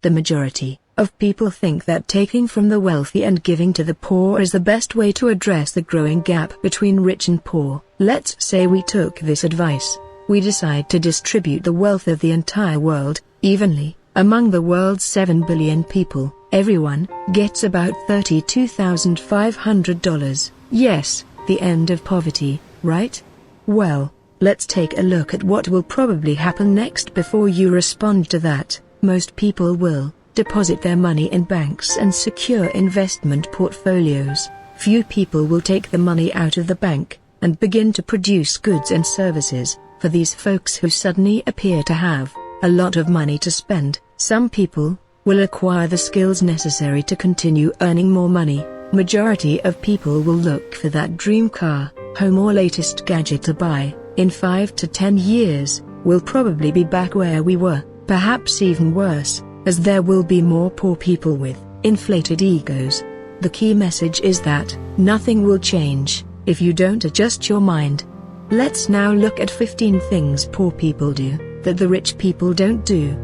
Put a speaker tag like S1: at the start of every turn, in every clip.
S1: The majority of people think that taking from the wealthy and giving to the poor is the best way to address the growing gap between rich and poor. Let's say we took this advice. We decide to distribute the wealth of the entire world, evenly, among the world's 7 billion people. Everyone gets about $32,500. Yes, the end of poverty, right? Well, let's take a look at what will probably happen next before you respond to that. Most people will deposit their money in banks and secure investment portfolios. Few people will take the money out of the bank and begin to produce goods and services for these folks who suddenly appear to have a lot of money to spend. Some people will acquire the skills necessary to continue earning more money. Majority of people will look for that dream car, home or latest gadget to buy. In 5 to 10 years, we'll probably be back where we were, perhaps even worse, as there will be more poor people with inflated egos. The key message is that nothing will change if you don't adjust your mind. Let's now look at 15 things poor people do that the rich people don't do.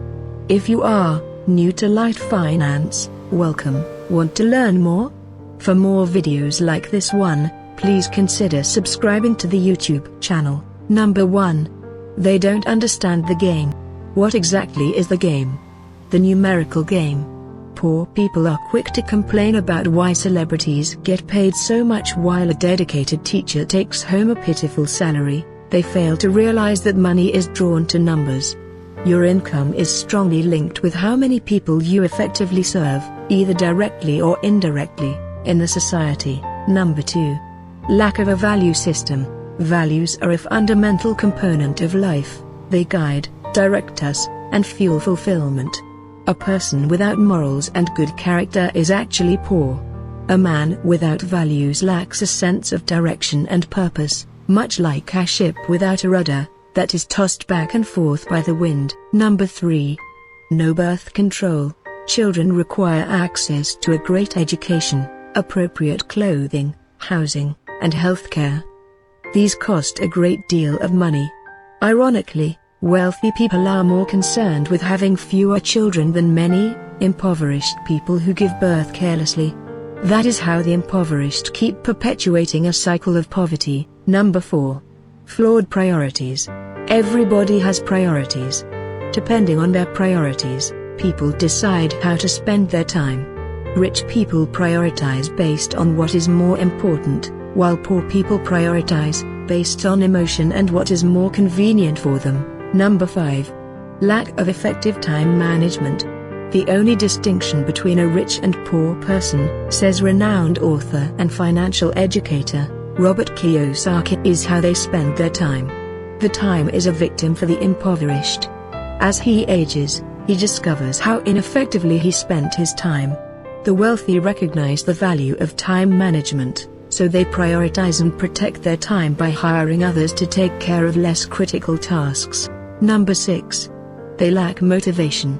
S1: If you are new to Light Finance, welcome. Want to learn more? For more videos like this one, please consider subscribing to the YouTube channel. Number 1. They don't understand the game. What exactly is the game? The numerical game. Poor people are quick to complain about why celebrities get paid so much while a dedicated teacher takes home a pitiful salary. They fail to realize that money is drawn to numbers. Your income is strongly linked with how many people you effectively serve, either directly or indirectly, in the society. Number 2. Lack of a value system. Values are a fundamental component of life. They guide, direct us, and fuel fulfillment. A person without morals and good character is actually poor. A man without values lacks a sense of direction and purpose, much like a ship without a rudder that is tossed back and forth by the wind. Number 3. No birth control. Children require access to a great education, appropriate clothing, housing, and healthcare. These cost a great deal of money. Ironically, wealthy people are more concerned with having fewer children than many impoverished people who give birth carelessly. That is how the impoverished keep perpetuating a cycle of poverty. Number 4. Flawed priorities. Everybody has priorities. Depending on their priorities, people decide how to spend their time. Rich people prioritize based on what is more important, while poor people prioritize based on emotion and what is more convenient for them. Number 5. Lack of effective time management. The only distinction between a rich and poor person, says renowned author and financial educator Robert Kiyosaki, is how they spend their time. The time is a victim for the impoverished. As he ages, he discovers how ineffectively he spent his time. The wealthy recognize the value of time management, so they prioritize and protect their time by hiring others to take care of less critical tasks. Number 6. They lack motivation.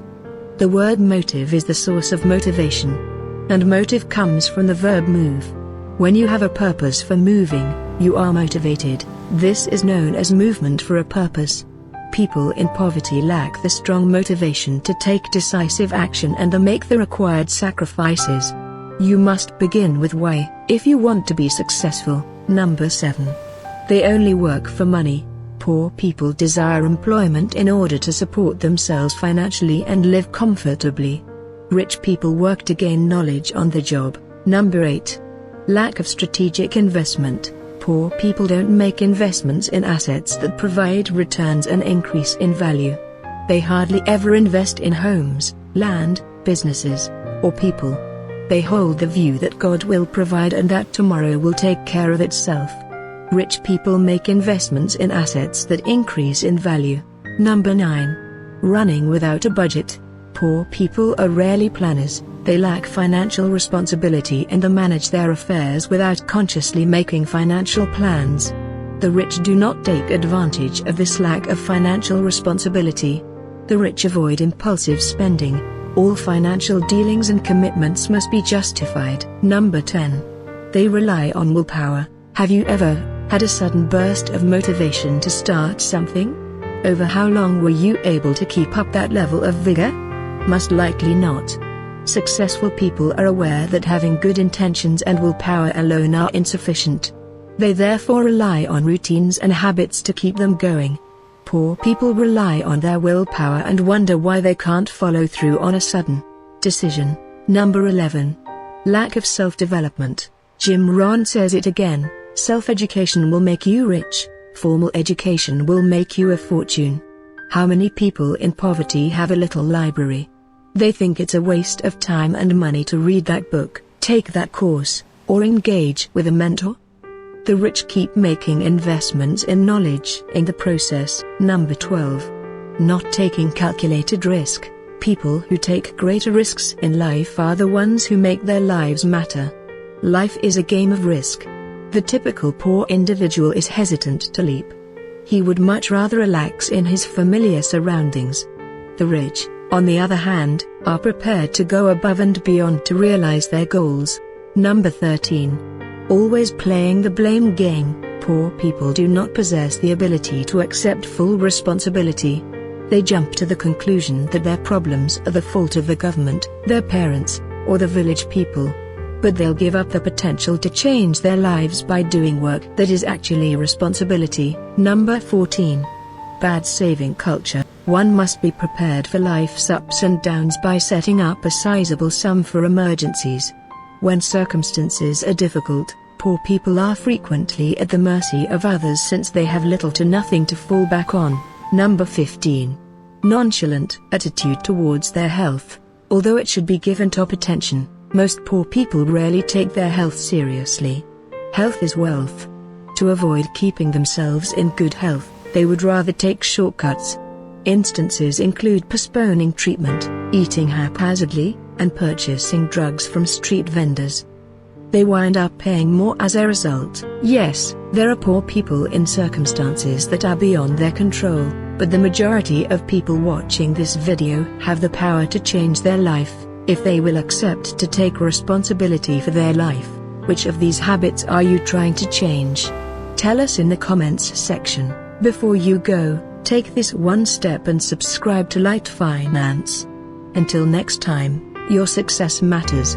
S1: The word motive is the source of motivation. And motive comes from the verb move. When you have a purpose for moving, you are motivated. This is known as movement for a purpose. People in poverty lack the strong motivation to take decisive action and to make the required sacrifices. You must begin with why, if you want to be successful. Number 7. They only work for money. Poor people desire employment in order to support themselves financially and live comfortably. Rich people work to gain knowledge on the job. Number 8. Lack of strategic investment. Poor people don't make investments in assets that provide returns and increase in value. They hardly ever invest in homes, land, businesses, or people. They hold the view that God will provide and that tomorrow will take care of itself. Rich people make investments in assets that increase in value. Number 9. Running without a budget. Poor people are rarely planners. They lack financial responsibility and they manage their affairs without consciously making financial plans. The rich do not take advantage of this lack of financial responsibility. The rich avoid impulsive spending. All financial dealings and commitments must be justified. Number 10. They rely on willpower. Have you ever had a sudden burst of motivation to start something? Over how long were you able to keep up that level of vigor? Most likely not. Successful people are aware that having good intentions and willpower alone are insufficient. They therefore rely on routines and habits to keep them going. Poor people rely on their willpower and wonder why they can't follow through on a sudden decision. Number 11. Lack of self-development. Jim Rohn says it again: self-education will make you rich, formal education will make you a fortune. How many people in poverty have a little library? They think it's a waste of time and money to read that book, take that course, or engage with a mentor. The rich keep making investments in knowledge in the process. Number 12. Not taking calculated risk. People who take greater risks in life are the ones who make their lives matter. Life is a game of risk. The typical poor individual is hesitant to leap. He would much rather relax in his familiar surroundings. The rich, on the other hand, are prepared to go above and beyond to realize their goals. Number 13. Always playing the blame game. Poor people do not possess the ability to accept full responsibility. They jump to the conclusion that their problems are the fault of the government, their parents, or the village people. But they'll give up the potential to change their lives by doing work that is actually responsibility. Number 14. Bad saving culture. One must be prepared for life's ups and downs by setting up a sizable sum for emergencies. When circumstances are difficult, poor people are frequently at the mercy of others since they have little to nothing to fall back on. Number 15. Nonchalant attitude towards their health. Although it should be given top attention, most poor people rarely take their health seriously. Health is wealth. To avoid keeping themselves in good health, they would rather take shortcuts. Instances include postponing treatment, eating haphazardly, and purchasing drugs from street vendors. They wind up paying more as a result. Yes, there are poor people in circumstances that are beyond their control, but the majority of people watching this video have the power to change their life, if they will accept to take responsibility for their life. Which of these habits are you trying to change? Tell us in the comments section. Before you go, take this one step and subscribe to Light Finance. Until next time, your success matters.